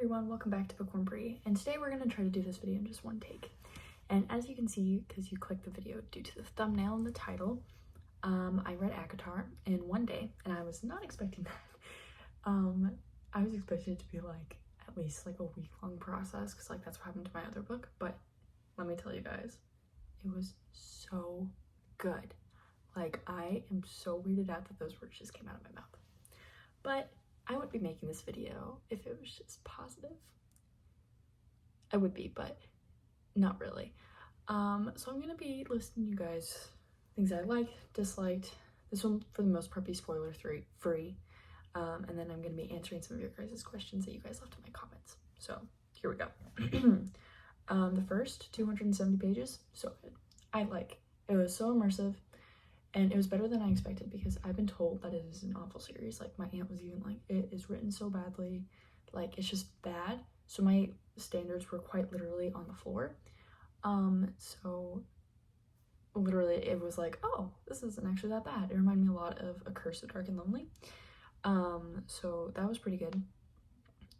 everyone, welcome back to Bookworm Brie, and today we're going to try to do this video in just one take. And as you can see, because you clicked the video due to the thumbnail and the title, I read ACOTAR in one day, and I was not expecting that. I was expecting it to be like at least like a week-long process, because like that's what happened to my other book, but let me tell you guys, it was so good. Like, I am so weirded out that those words just came out of my mouth. But I wouldn't be making this video if it was just positive. I would be, but not really. So I'm gonna be listing you guys things I liked, disliked. This one, for the most part, be spoiler free. And then I'm gonna be answering some of your guys' questions that you guys left in my comments. So here we go. The first 270 pages, so good. It was so immersive. And it was better than I expected, because I've been told that it is an awful series. Like, my aunt was even like, it is written so badly, like it's just bad. So my standards were quite literally on the floor. So literally it was like, oh, this isn't actually that bad. It reminded me a lot of A Curse of Dark and Lonely. So that was pretty good.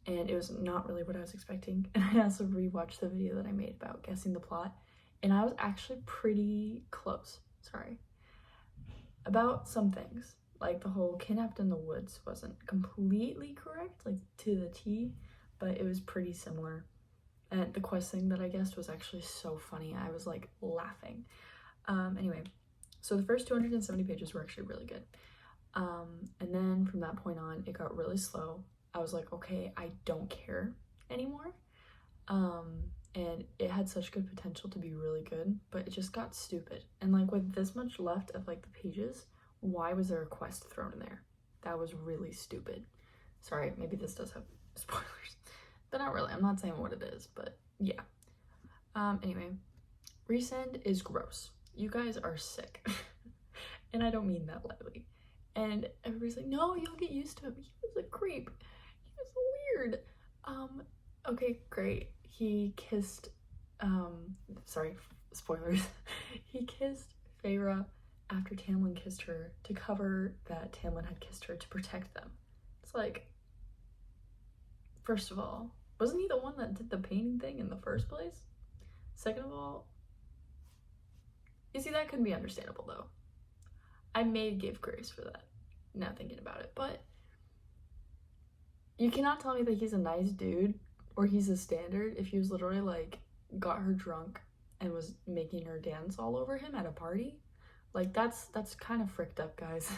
And it was not really what I was expecting. And I also rewatched the video that I made about guessing the plot, and I was actually pretty close. Sorry. About some things, like the whole kidnapped in the woods wasn't completely correct, like to the T, but it was pretty similar. And the quest thing that I guessed was actually so funny. I was like laughing. Anyway, so the first 270 pages were actually really good. And then from that point on, it got really slow. I was like, okay, I don't care anymore. And it had such good potential to be really good, but it just got stupid. And like, with this much left of like the pages, why was there a quest thrown in there? That was really stupid. Sorry, maybe this does have spoilers, but not really. I'm not saying what it is, but yeah. Anyway, Resend is gross. You guys are sick. And I don't mean that lightly. And everybody's like, no, you'll get used to him. He was a creep. He was weird. Okay, great. He kissed, sorry, spoilers. He kissed Feyre after Tamlin kissed her, to cover that Tamlin had kissed her, to protect them. It's like, first of all, wasn't he the one that did the painting thing in the first place? Second of all, you see, that couldn't be understandable though. I may give grace for that, now thinking about it, but you cannot tell me that he's a nice dude or he's a standard if he was literally like got her drunk and was making her dance all over him at a party. Like, that's kind of fricked up, guys.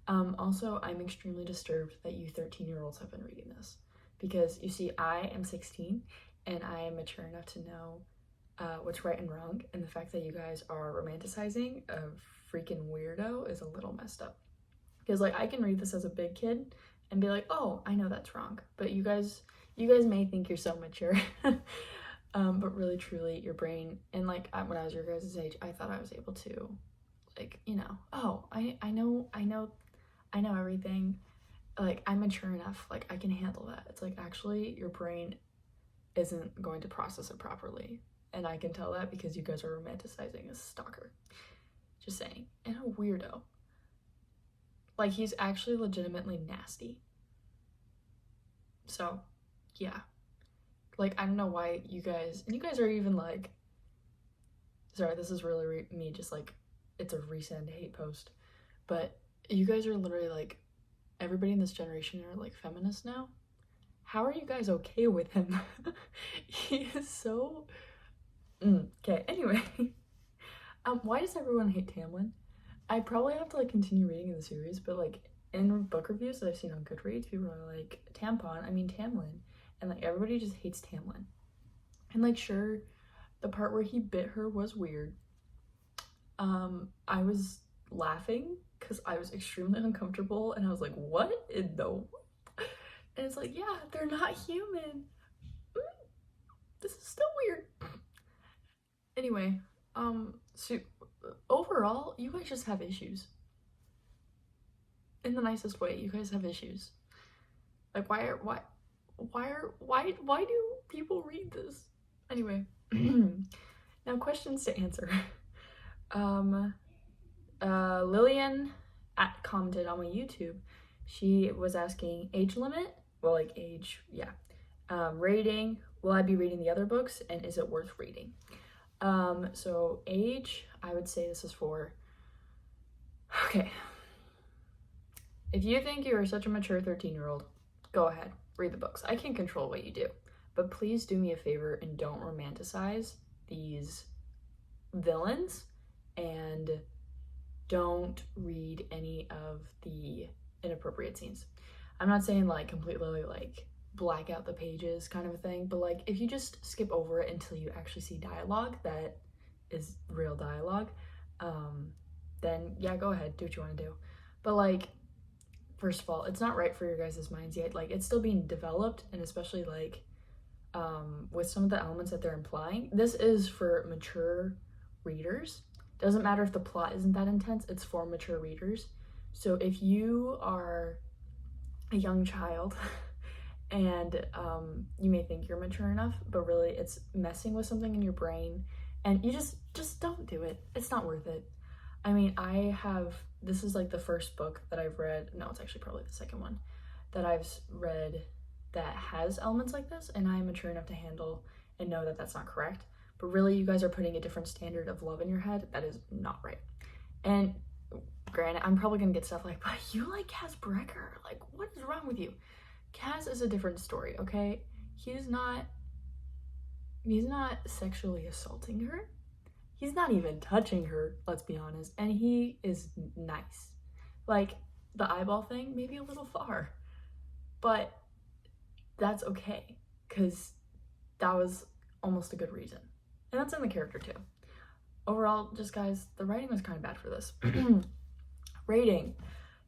Also, I'm extremely disturbed that you 13-year-olds have been reading this, because you see, I am 16 and I am mature enough to know what's right and wrong, and the fact that you guys are romanticizing a freaking weirdo is a little messed up. Because like, I can read this as a big kid and be like, oh, I know that's wrong, but you guys may think you're so mature. But really truly, your brain, and like, when I was your guys' age, I thought I was able to, like, you know, oh, I know everything, like, I'm mature enough, like, I can handle that. It's like, actually, your brain isn't going to process it properly, and I can tell that because you guys are romanticizing a stalker. Just saying. And a weirdo. Like, he's actually legitimately nasty. So yeah, like, I don't know why you guys are even like, sorry, this is really me just like, it's a Resend hate post, but you guys are literally like, everybody in this generation are like feminists now. How are you guys okay with him? He is so okay. Anyway, why does everyone hate Tamlin? I probably have to like continue reading in the series, but like, in book reviews that I've seen on Goodreads, people are like, Tamlin, and like, everybody just hates Tamlin. And like, sure, the part where he bit her was weird. I was laughing because I was extremely uncomfortable, and I was like, what in the world? And it's like, yeah, they're not human. This is still weird. Anyway, so overall, you guys just have issues. In the nicest way, you guys have issues. Like, why do people read this? Anyway, now questions to answer. Lillian commented on my YouTube. She was asking age limit, well, like age, yeah, Rating, will I be reading the other books, and is it worth reading? So age, I would say this is for, okay, if you think you are such a mature 13-year-old, go ahead, read the books. I can't control what you do, but please do me a favor and don't romanticize these villains, and don't read any of the inappropriate scenes. I'm not saying like completely like black out the pages kind of a thing, but like if you just skip over it until you actually see dialogue that is real dialogue, then yeah, go ahead, do what you want to do. But like, first of all, it's not right for your guys' minds yet. Like, it's still being developed, and especially like with some of the elements that they're implying, this is for mature readers. Doesn't matter if the plot isn't that intense, it's for mature readers. So if you are a young child and you may think you're mature enough, but really it's messing with something in your brain, and you just don't do it. It's not worth it. I mean, this is like the first book that I've read, no, it's actually probably the second one that I've read that has elements like this, and I'm mature enough to handle and know that that's not correct. But really, you guys are putting a different standard of love in your head that is not right. And granted, I'm probably gonna get stuff like, but you like Kaz Brecker, like what is wrong with you? Kaz is a different story, okay? He's not sexually assaulting her. He's not even touching her, let's be honest, and he is nice. Like, the eyeball thing, maybe a little far, but that's okay, because that was almost a good reason. And that's in the character too. Overall, just guys, the writing was kind of bad for this. Rating,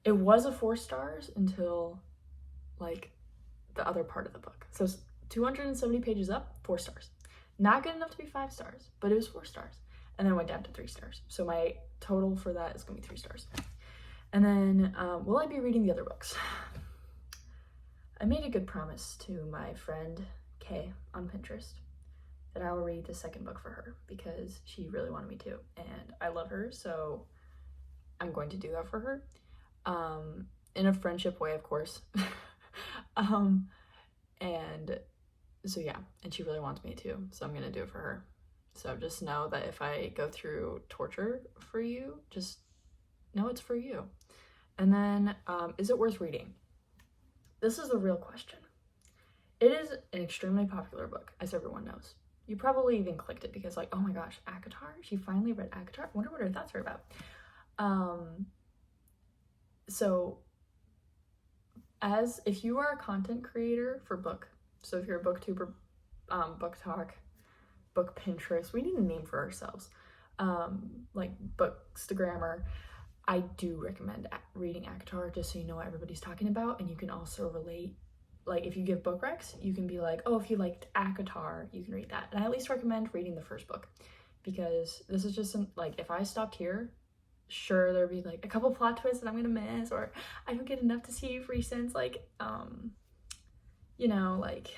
it was a 4 stars until like the other part of the book. So 270 pages up, 4 stars. Not good enough to be 5 stars, but it was 4 stars. And then it went down to 3 stars. So my total for that is gonna be 3 stars. And then, will I be reading the other books? I made a good promise to my friend Kay on Pinterest that I will read the second book for her because she really wanted me to, and I love her, so I'm going to do that for her. In a friendship way, of course. And so yeah, and she really wants me to, so I'm gonna do it for her. So just know that if I go through torture for you, just know it's for you. And then, is it worth reading? This is the real question. It is an extremely popular book, as everyone knows. You probably even clicked it because like, oh my gosh, ACOTAR? She finally read ACOTAR? I wonder what her thoughts are about. So if you are a content creator for book, so if you're a booktuber, book talk, book Pinterest, we need a name for ourselves, like Bookstagrammer, I do recommend reading ACOTAR just so you know what everybody's talking about, and you can also relate. Like if you give book recs, you can be like, oh, if you liked ACOTAR, you can read that. And I at least recommend reading the first book, because this is just like, if I stopped here, sure, there'd be like a couple plot twists that I'm gonna miss, or I don't get enough to see for sense, like you know, like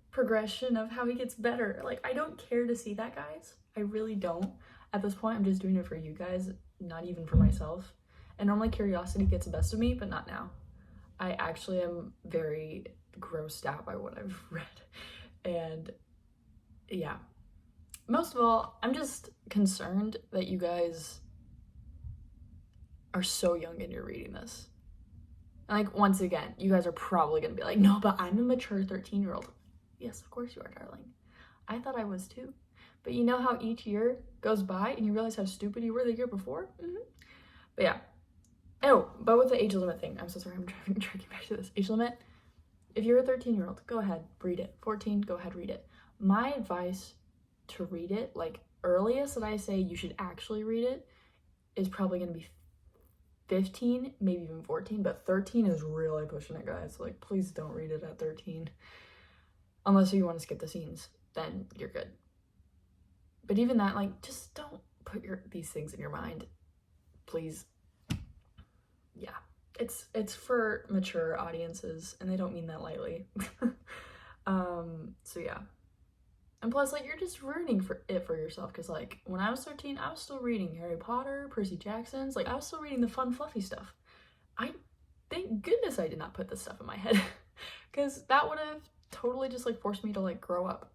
progression of how he gets better. Like, I don't care to see that, guys. I really don't. At this point, I'm just doing it for you guys, not even for myself. And normally curiosity gets the best of me, but not now. I actually am very grossed out by what I've read. And yeah, most of all, I'm just concerned that you guys are so young and you're reading this. And like, once again, you guys are probably gonna be like, no, but I'm a mature 13-year-old. Yes, of course you are, darling. I thought I was too. But you know how each year goes by and you realize how stupid you were the year before? But yeah. Oh, but with the age limit thing, I'm so sorry, I'm tracking back to this. Age limit, if you're a 13-year-old, go ahead, read it. 14, go ahead, read it. My advice to read it, like earliest that I say you should actually read it, is probably gonna be 15, maybe even 14, but 13 is really pushing it, guys. Like, please don't read it at 13. Unless you want to skip the scenes, then you're good. But even that, like, just don't put these things in your mind, please. Yeah, it's for mature audiences, and they don't mean that lightly. So yeah. And plus, like, you're just ruining for yourself, because like when I was 13, I was still reading Harry Potter, Percy Jackson's, like I was still reading the fun fluffy stuff. Thank goodness I did not put this stuff in my head, because that would have totally just like forced me to like grow up.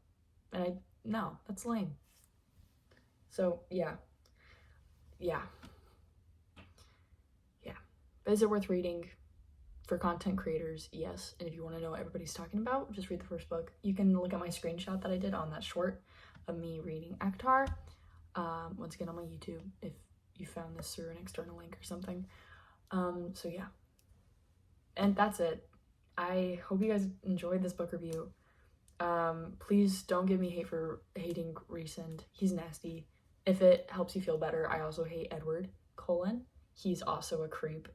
And no, that's lame. So yeah. But is it worth reading? For content creators, yes. And if you want to know what everybody's talking about, just read the first book. You can look at my screenshot that I did on that short of me reading ACOTAR. Once again on my YouTube, if you found this through an external link or something. So yeah. And that's it. I hope you guys enjoyed this book review. Please don't give me hate for hating Rhysand. He's nasty. If it helps you feel better, I also hate Edward Cullen. He's also a creep.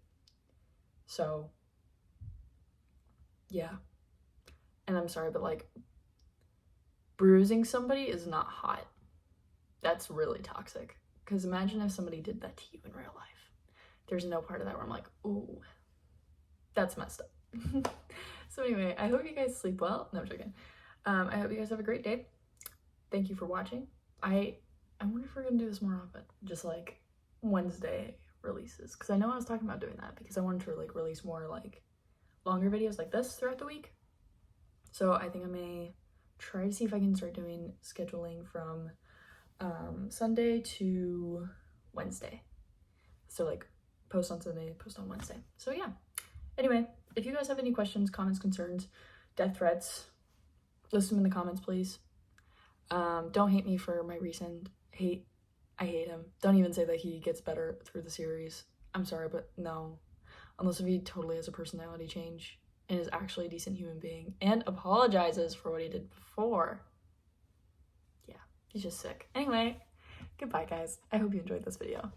So yeah. And I'm sorry, but like bruising somebody is not hot. That's really toxic. Because imagine if somebody did that to you in real life. There's no part of that where I'm like, ooh, that's messed up. So anyway, I hope you guys sleep well. No, I'm joking. I hope you guys have a great day. Thank you for watching. I wonder if we're gonna do this more often. Just like Wednesday releases. Because I know I was talking about doing that because I wanted to like release more like longer videos like this throughout the week. So I think I may try to see if I can start doing scheduling from Sunday to Wednesday. So like post on Sunday, post on Wednesday. So yeah. Anyway, if you guys have any questions, comments, concerns, death threats, list them in the comments, please. Don't hate me for my recent hate. I hate him. Don't even say that he gets better through the series. I'm sorry, but no. Unless if he totally has a personality change and is actually a decent human being and apologizes for what he did before. Yeah, he's just sick. Anyway, goodbye guys. I hope you enjoyed this video.